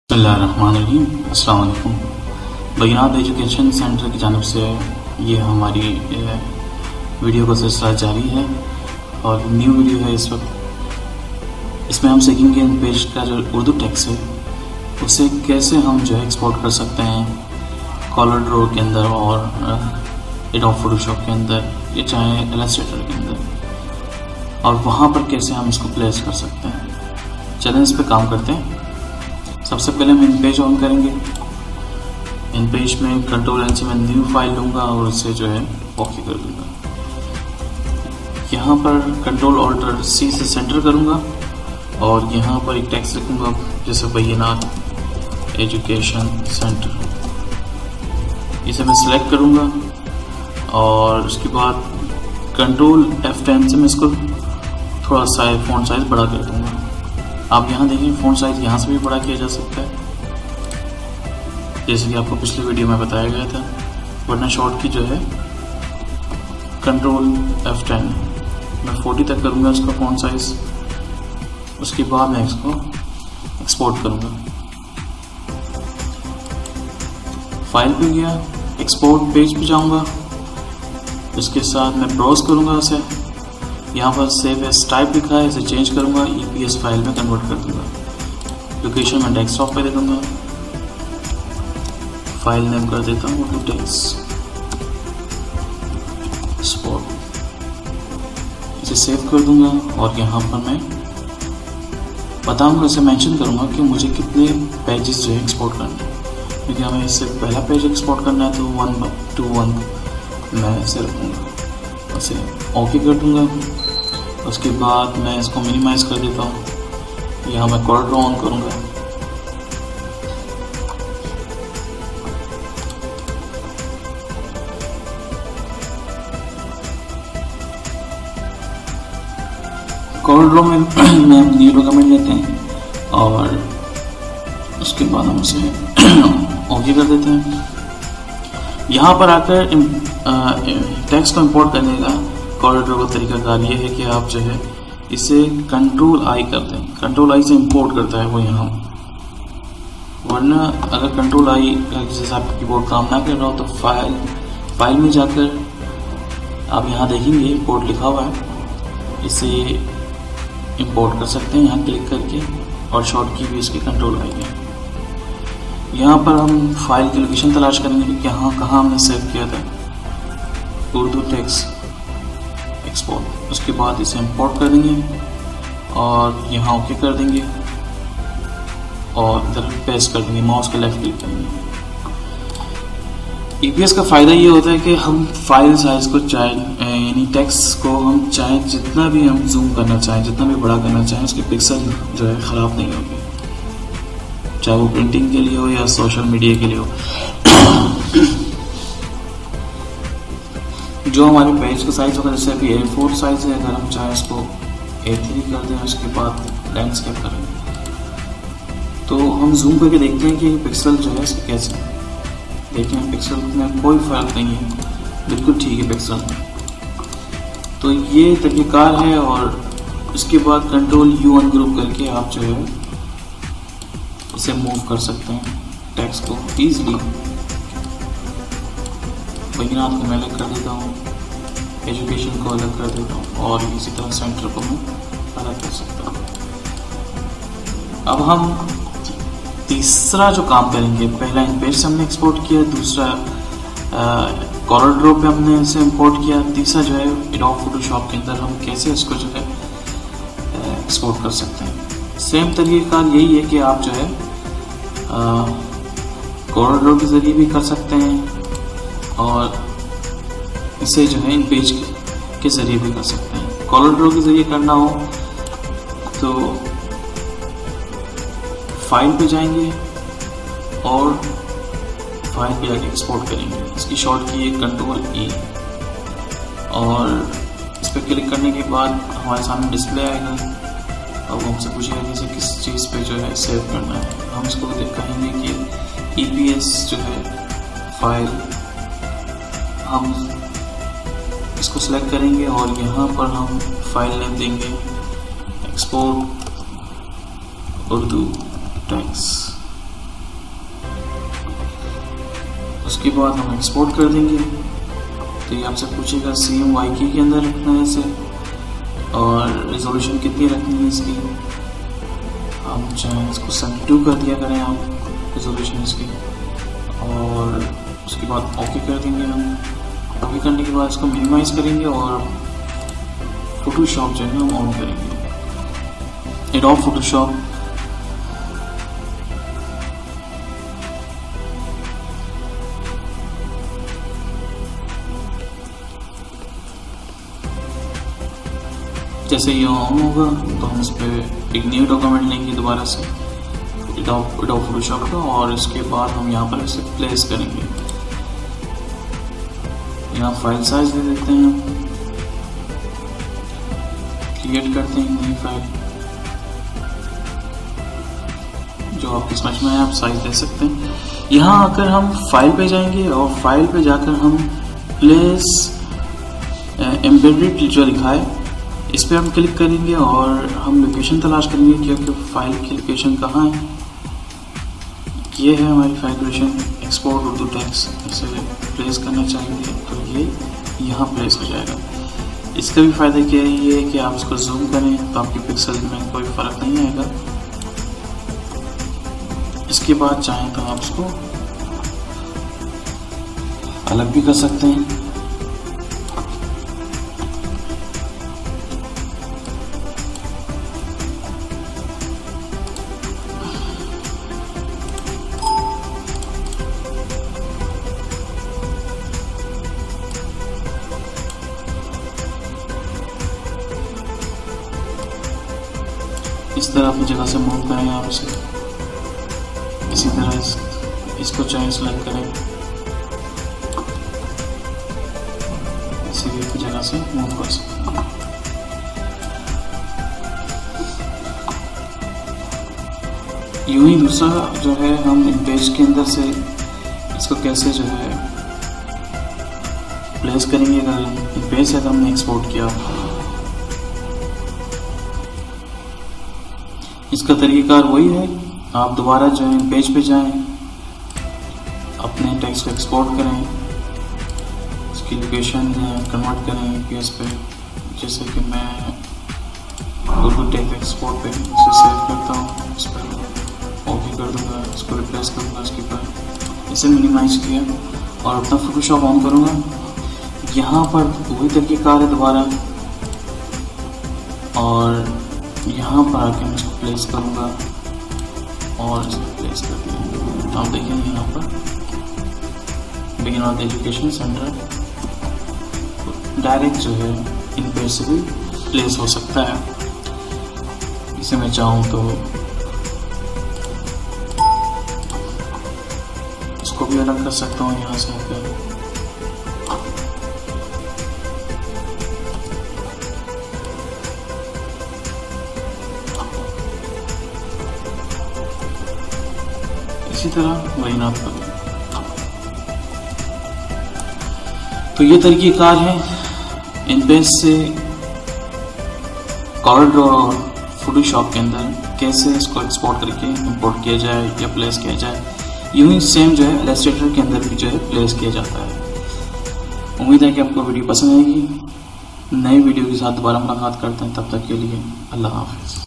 बिस्मिल्लाहिर्रहमानिर्रहीम। अस्सलाम वालेकुम। बैनात एजुकेशन सेंटर की जानिब से ये हमारी वीडियो का सिलसिला जारी है और न्यू वीडियो है इस वक्त। इसमें हम सीखेंगे इन पेज का जो उर्दू टेक्स्ट है उसे कैसे हम जो है एक्सपोर्ट कर सकते हैं कॉलर ड्रॉ के अंदर और एडोब फोटोशॉप के अंदर या चाहे इलस्ट्रेटर के अंदर, और वहाँ पर कैसे हम इसको प्लेस कर सकते हैं। चलें इस पर काम करते हैं। सबसे पहले मैं इन पेज ऑन करेंगे। इन पेज में कंट्रोल एन से मैं न्यू फाइल लूँगा और उसे जो है ओके कर दूँगा। यहाँ पर कंट्रोल ऑल्टर सी से सेंटर करूँगा और यहाँ पर एक टेक्स्ट लिखूँगा जैसे बैनात एजुकेशन सेंटर। इसे मैं सिलेक्ट करूँगा और उसके बाद कंट्रोल F10 से मैं इसको थोड़ा सा फ़ॉन्ट साइज़ बड़ा कर दूँगा। आप यहाँ देखिए फ़ॉन्ट साइज़ यहाँ से भी बड़ा किया जा सकता है जैसे कि आपको पिछली वीडियो में बताया गया था, वरना शॉर्ट की जो है कंट्रोल F10 मैं 40 तक करूँगा उसका फ़ॉन्ट साइज़। उसके बाद मैं इसको एक्सपोर्ट करूँगा। फाइल पे गया, एक्सपोर्ट पेज पे जाऊँगा, उसके साथ मैं ब्राउज़ करूँगा उसे। यहाँ पर सेव एज टाइप लिखा है, इसे चेंज करूँगा, EPS फाइल में कन्वर्ट कर दूँगा। लोकेशन में डेस्कटॉप पे दे दूँगा, फाइल नेम कर देता हूँ उर्दू टेक्स्ट एक्सपोर्ट। इसे सेव कर दूँगा और यहाँ पर मैं बताऊँगा, इसे मेंशन करूँगा कि मुझे कितने पेजेस जो है एक्सपोर्ट करने हैं। क्योंकि हमें इससे पहला पेज एक्सपोर्ट करना है तो 1 to 1 मैं इसे रखूँगा। उसे ओके कर दूँगा। उसके बाद मैं इसको मिनिमाइज़ कर देता हूँ। यहाँ मैं कॉलर ड्रॉ ऑन करूँगा। कॉलर ड्रॉ में हम न्यू डॉक्यूमेंट लेते हैं और उसके बाद हम उसे ओके कर देते हैं। यहाँ पर आकर टेक्स्ट को इंपोर्ट करने का कॉलर ड्रॉ का तरीकाकार ये है कि आप जो है इसे कंट्रोल आई कर दें। कंट्रोल आई से इंपोर्ट करता है वो यहाँ, वरना अगर कंट्रोल आई जैसे आपका कीबोर्ड काम ना कर रहा हो तो फाइल में जाकर आप यहाँ देखेंगे इंपोर्ट लिखा हुआ है, इसे इंपोर्ट कर सकते हैं यहाँ क्लिक करके और शॉर्ट की भी इसकी कंट्रोल आई है। यहाँ पर हम फाइल की लोकेशन तलाश करेंगे कि कहाँ हमने सेव किया था उर्दू टेक्स्ट एक्सपोर्ट। उसके बाद इसे इंपोर्ट कर देंगे और यहाँ ओके कर देंगे और इधर पेस्ट कर देंगे, माउस का लेफ्ट क्लिक करेंगे। EPS का फ़ायदा ये होता है कि हम फाइल साइज़ को चाहे यानी टेक्स्ट को हम चाहे जितना भी हम जूम करना चाहें, जितना भी बड़ा करना चाहें, उसके पिक्सल जो है ख़राब नहीं होंगे, चाहे वो प्रिंटिंग के लिए हो या सोशल मीडिया के लिए हो। जो हमारे पेज का साइज़ होगा, जैसे अभी A4 साइज़ है, अगर हम चाहें इसको A3 कर दें, उसके बाद लैंडस्केप करें तो हम जूम करके देखते हैं कि पिक्सल जो है इसके कैसे है। देखें पिक्सल में कोई फ़र्क नहीं है, बिल्कुल ठीक है पिक्सल। तो ये तरीक़ाकार है और उसके बाद कंट्रोल U अनग्रुप करके आप जो है इसे मूव कर सकते हैं टेक्स्ट को ईजिली। बैनात को मैं अलग कर देता हूँ, एजुकेशन को अलग कर देता हूँ और इसी तरह सेंटर को मैं अलग कर सकता हूँ। अब हम तीसरा जो काम करेंगे, पहला इन पेज से हमने एक्सपोर्ट किया, दूसरा कॉलर ड्रॉ पे हमने इसे इंपोर्ट किया, तीसरा जो है एडोब फोटोशॉप के अंदर हम कैसे इसको जो है एक्सपोर्ट कर सकते हैं। सेम तरीका यही है कि आप जो है कॉलर ड्रॉ के ज़रिए भी कर सकते हैं और इसे जो है इन पेज के ज़रिए भी कर सकते हैं। कॉलर ड्रॉ के ज़रिए करना हो तो फाइल पे जाएंगे और फाइल पे जाके एक्सपोर्ट करेंगे। इसकी शॉर्ट की है कंट्रोल E और इस पर क्लिक करने के बाद हमारे सामने डिस्प्ले आएगा और वो हमसे पूछेगा कि इसे किस चीज़ पे जो है सेव करना है। हम इसको कहेंगे कि EPS जो है फाइल, हम इसको सेलेक्ट करेंगे और यहाँ पर हम फाइल नेम देंगे एक्सपोर्ट उर्दू टेक्स्ट। उसके बाद हम एक्सपोर्ट कर देंगे। तो ये आपसे पूछेगा CMYK के अंदर रखना है इसे, और रेजोल्यूशन कितनी रखनी है इसकी। हम चाहें इसको 72 कर दिया करें आप रेजोल्यूशन इसकी, और उसके बाद ओके कर देंगे हम। ओके करने के बाद इसको मिनिमाइज करेंगे और फोटोशॉप जो है हम ऑन करेंगे। एडोब फोटोशॉप जैसे ये ऑन होगा तो हम इस पर एक न्यू डॉक्यूमेंट लेंगे दोबारा से एडोब फोटोशॉप का, और इसके बाद हम यहाँ पर इसे प्लेस करेंगे। यहाँ फाइल साइज दे देते हैं, क्रिएट करते हैं नई फाइल जो आपकी समझ में आए, आप साइज दे सकते हैं। यहाँ आकर हम फाइल पे जाएंगे और फाइल पे जाकर हम प्लेस एम्बेडेड जो लिखा है इस पर हम क्लिक करेंगे और हम लोकेशन तलाश करेंगे क्योंकि फाइल की लोकेशन कहाँ है। ये है हमारी file location, export Urdu text. इसे प्लेस करना चाहेंगे तो ये यहाँ प्लेस हो जाएगा। इसका भी फ़ायदा क्या है, ये है कि आप इसको जूम करें तो आपकी पिक्सल में कोई फ़र्क नहीं आएगा। इसके बाद चाहें तो आप इसको अलग भी कर सकते हैं। इस तरह अपनी जगह से मूव करें आप इसे। इसी तरह इसको चाहे सेलेक्ट करें, इसी भी अपनी जगह से मूव कर सकते हैं। यूं ही दूसरा जो है हम पेज के अंदर से इसको कैसे जो है प्लेस करेंगे। अगर पेज है तो हमने एक्सपोर्ट किया, इसका तरीक़ाकार वही है। आप दोबारा जो है पेज पे जाएं, अपने टेक्स्ट को एक्सपोर्ट करें, इसकी लोकेशन कन्वर्ट करें PS पे। जैसे कि मैं गूगल टेक्स्ट एक्सपोर्ट पे इसे सेव करता हूँ, इस पर ओके कर दूँगा, इसको रिप्लेस करूँगा इसके ऊपर, इसे मिनिमाइज किया और अपना फोटोशॉप ऑन करूँगा। यहाँ पर वही तरीक़ाकार है दोबारा, और यहाँ पर आके मैं इसको प्लेस करूँगा और इसको प्लेस कर दिया। तो आप देखेंगे यहाँ पर begin of education centre direct जो है इन पेज से भी प्लेस हो सकता है। इसे मैं चाहूँ तो इसको भी अलग कर सकता हूँ यहाँ से आकर। इसी तरह वही नाप करो। तो ये तरीक़ेकार है इन पेज से कॉर्ड और फोटोशॉप के अंदर कैसे इसको एक्सपोर्ट करके इंपोर्ट किया जाए या प्लेस किया जाए। यूं ही सेम जो है इलस्ट्रेटर के अंदर भी जो है प्लेस किया जाता है। उम्मीद है कि आपको वीडियो पसंद आएगी। नई वीडियो के साथ दोबारा मुलाकात करते हैं, तब तक के लिए अल्लाह हाफ़िज़।